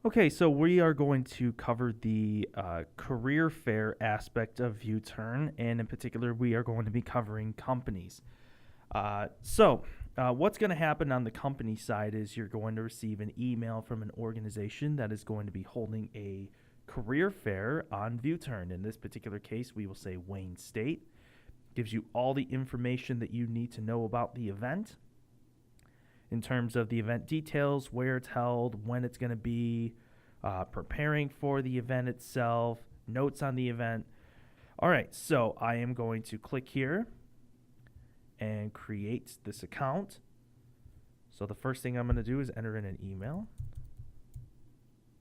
Okay, so we are going to cover the career fair aspect of ViewTurn, and in particular, we are going to be covering companies. What's going to happen on the company side is you're going to receive an email from an organization that is going to be holding a career fair on ViewTurn. In this particular case, we will say Wayne State. Gives you all the information that you need to know about the event in terms of the event details, where it's held, when it's going to be, preparing for the event itself, notes on the event. All right, so I am going to click here and create this account. So the first thing I'm going to do is enter in an email,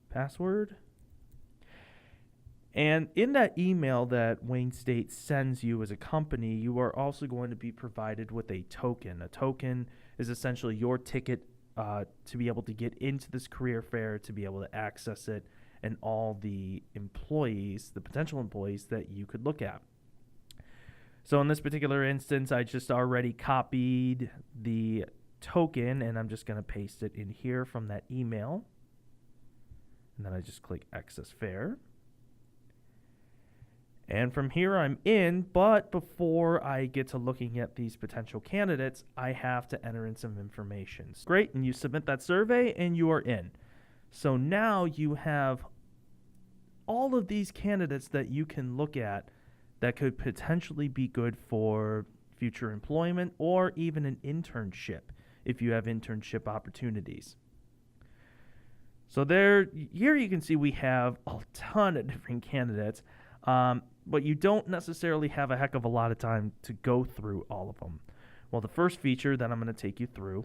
password. And in that email that Wayne State sends you as a company, you are also going to be provided with a token. A token is essentially your ticket to be able to get into this career fair, to be able to access it, and all the employees, the potential employees that you could look at. So in this particular instance, I just already copied the token, and I'm just going to paste it in here from that email. And then I just click Access Fair. And from here, I'm in, but before I get to looking at these potential candidates, I have to enter in some information. Great, and you submit that survey, and you are in. So now you have all of these candidates that you can look at that could potentially be good for future employment or even an internship if you have internship opportunities. So here you can see we have a ton of different candidates. But you don't necessarily have a heck of a lot of time to go through all of them. Well, the first feature that I'm going to take you through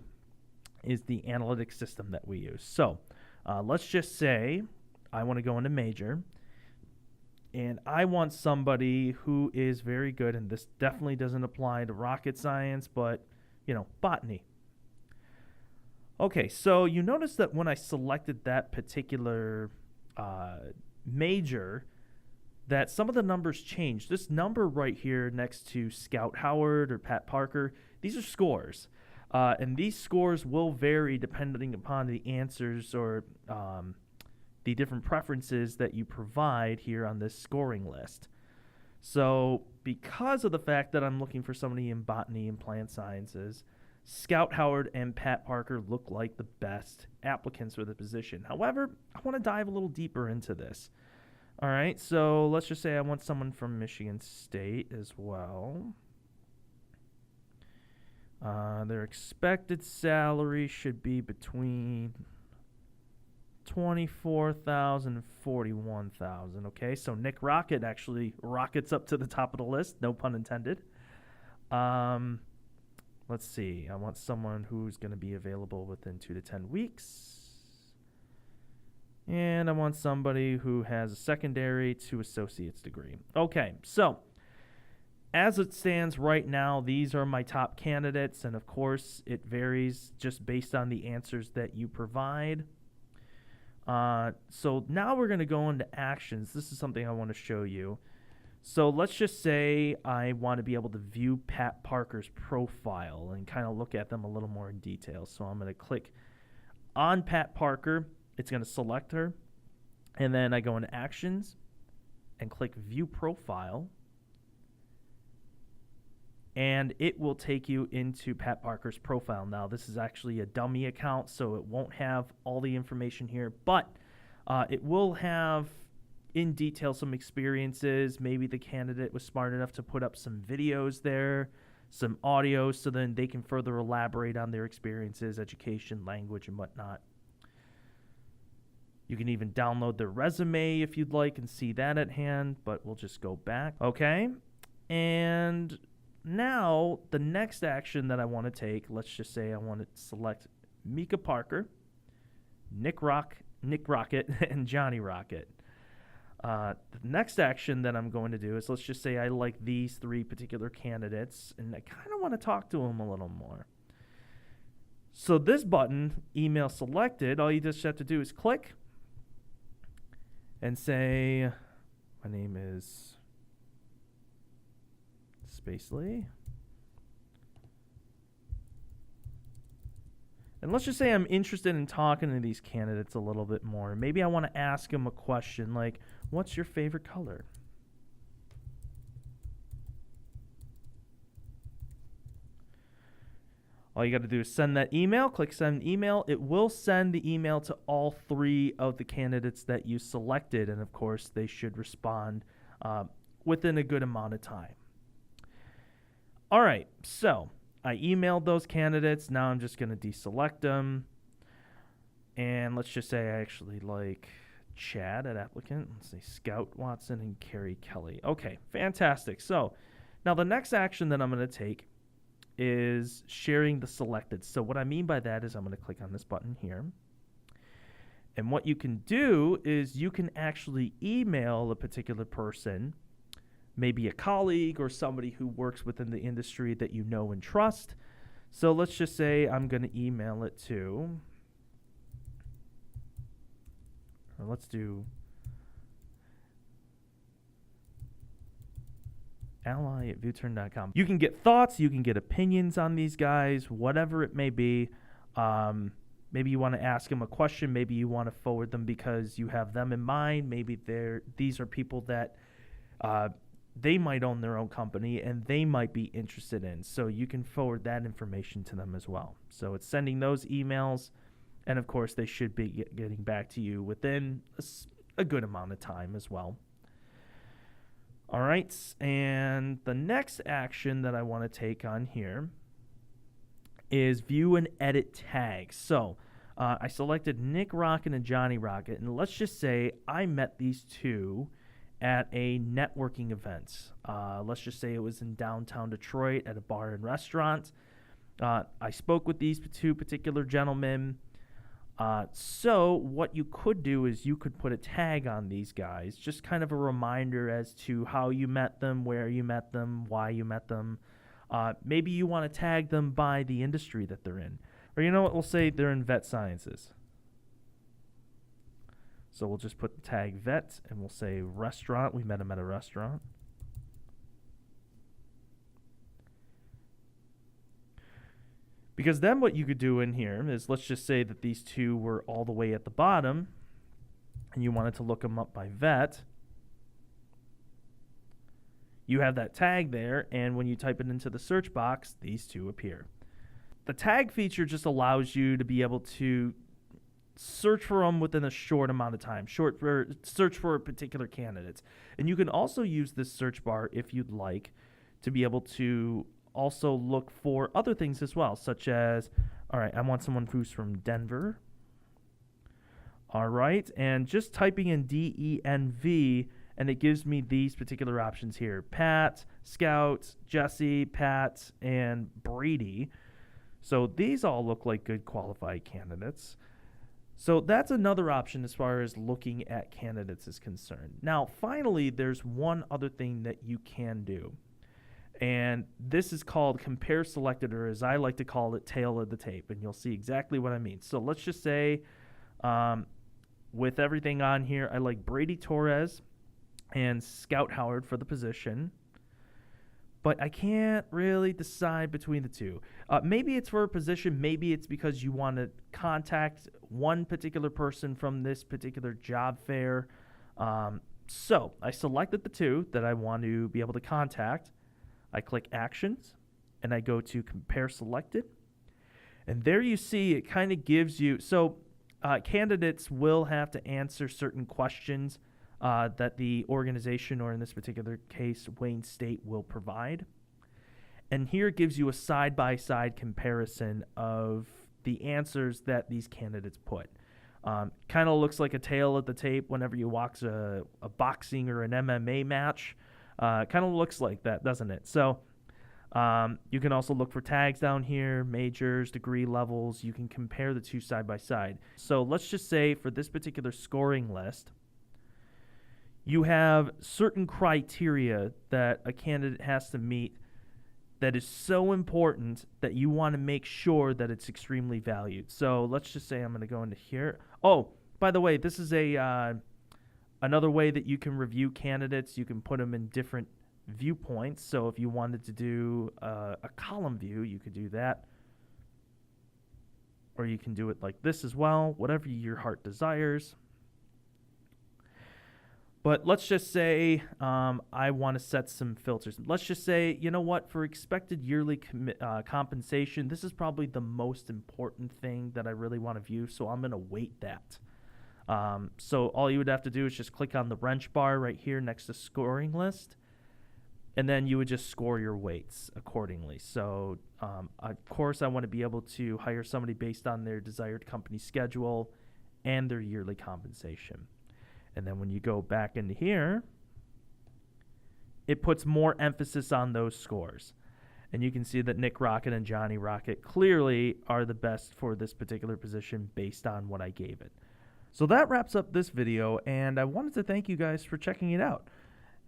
is the analytics system that we use. So let's just say I want to go into major, and I want somebody who is very good, and this definitely doesn't apply to rocket science, but, botany. Okay, so you notice that when I selected that particular major, that some of the numbers changed. This number right here next to Scout Howard or Pat Parker, these are scores. And these scores will vary depending upon the answers or the different preferences that you provide here on this scoring list. So because of the fact that I'm looking for somebody in botany and plant sciences, Scout Howard and Pat Parker look like the best applicants for the position. However, I want to dive a little deeper into this. All right, so let's just say I want someone from Michigan State as well. Their expected salary should be between $24,000 and $41,000. Okay, so Nick Rocket actually rockets up to the top of the list, no pun intended. Let's see. I want someone who's going to be available within 2 to 10 weeks. And I want somebody who has a secondary to associate's degree. Okay, so as it stands right now, these are my top candidates. And of course, it varies just based on the answers that you provide. So now we're going to go into actions. This is something I want to show you. So let's just say I want to be able to view Pat Parker's profile and kind of look at them a little more in detail. So I'm going to click on Pat Parker. It's going to select her, and then I go into Actions and click View Profile, and it will take you into Pat Parker's profile. Now, this is actually a dummy account, so it won't have all the information here, but it will have in detail some experiences. Maybe the candidate was smart enough to put up some videos there, some audio, so then they can further elaborate on their experiences, education, language, and whatnot. You can even download their resume if you'd like and see that at hand, but we'll just go back. Okay, and now the next action that I want to take, let's just say I want to select Mika Parker, Nick Rocket, and Johnny Rocket. The next action that I'm going to do is, let's just say I like these 3 particular candidates, and I kind of want to talk to them a little more. So this button, Email Selected, all you just have to do is click and say, my name is Spacely, And let's just say I'm interested in talking to these candidates a little bit more. Maybe I want to ask them a question like, what's your favorite color? All you got to do is send that email, click send email. It will send the email to all 3 of the candidates that you selected. And of course, they should respond within a good amount of time. All right, so I emailed those candidates. Now I'm just going to deselect them. And let's just say I actually like Chad at applicant. Let's say Scout Watson and Carrie Kelly. Okay, fantastic. So now the next action that I'm going to take is sharing the selected. So what I mean by that is I'm going to click on this button here. And what you can do is you can actually email a particular person, maybe a colleague or somebody who works within the industry that you know and trust. So let's just say I'm going to email it to, or let's do ally at ViewTurn.com. You can get thoughts, you can get opinions on these guys, whatever it may be. Maybe you want to ask them a question. Maybe you want to forward them because you have them in mind. Maybe these are people that they might own their own company and they might be interested in. So you can forward that information to them as well. So it's sending those emails. And of course, they should be getting back to you within a good amount of time as well. All right, and the next action that I want to take on here is view and edit tags. So I selected Nick Rocket and Johnny Rocket, and let's just say I met these 2 at a networking event. Let's just say it was in downtown Detroit at a bar and restaurant. I spoke with these 2 particular gentlemen. So what you could do is you could put a tag on these guys, just kind of a reminder as to how you met them, where you met them, why you met them. Maybe you want to tag them by the industry that they're in. Or you know what, we'll say they're in vet sciences. So we'll just put the tag vet and we'll say restaurant. We met them at a restaurant. Because then what you could do in here is, let's just say that these 2 were all the way at the bottom and you wanted to look them up by vet. You have that tag there, and when you type it into the search box, these 2 appear. The tag feature just allows you to be able to search for them within a short amount of time, search for particular candidates. And you can also use this search bar, if you'd like, to be able to also look for other things as well, such as, all right, I want someone who's from Denver. All right, and just typing in DENV, and it gives me these particular options here: Pat, Scout, Jesse, Pat, and Brady. So these all look like good qualified candidates. So that's another option as far as looking at candidates is concerned. Now, finally, there's one other thing that you can do. And this is called compare selected, or as I like to call it, tail of the tape. And you'll see exactly what I mean. So let's just say with everything on here, I like Brady Torres and Scout Howard for the position. But I can't really decide between the 2. Maybe it's for a position. Maybe it's because you want to contact one particular person from this particular job fair. So I selected the 2 that I want to be able to contact. I click Actions, and I go to Compare Selected. And there you see it kind of gives you, so candidates will have to answer certain questions that the organization, or in this particular case, Wayne State, will provide. And here it gives you a side-by-side comparison of the answers that these candidates put. Kind of looks like a tail of the tape whenever you watch a boxing or an MMA match. Kind of looks like that, doesn't it? So you can also look for tags down here, majors, degree levels. You can compare the 2 side by side. So let's just say for this particular scoring list, you have certain criteria that a candidate has to meet that is so important that you want to make sure that it's extremely valued. So let's just say I'm going to go into here. Oh, by the way, this is another way that you can review candidates. You can put them in different viewpoints. So if you wanted to do a column view, you could do that. or you can do it like this as well, whatever your heart desires. But let's just say I want to set some filters. Let's just say, you know what, for expected yearly compensation, this is probably the most important thing that I really want to view, so I'm going to weight that. So all you would have to do is just click on the wrench bar right here next to scoring list, and then you would just score your weights accordingly. So, of course, I want to be able to hire somebody based on their desired company schedule and their yearly compensation. And then when you go back into here, it puts more emphasis on those scores. And you can see that Nick Rocket and Johnny Rocket clearly are the best for this particular position based on what I gave it. So that wraps up this video, and I wanted to thank you guys for checking it out.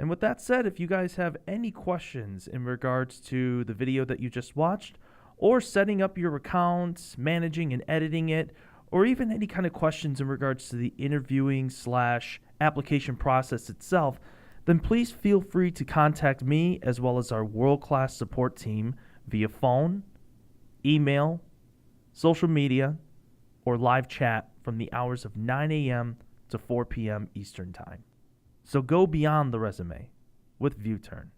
And with that said, if you guys have any questions in regards to the video that you just watched, or setting up your account, managing and editing it, or even any kind of questions in regards to the interviewing/application process itself, then please feel free to contact me as well as our world-class support team via phone, email, social media, or live chat from the hours of 9 a.m. to 4 p.m. Eastern Time. So go beyond the resume with ViewTurn.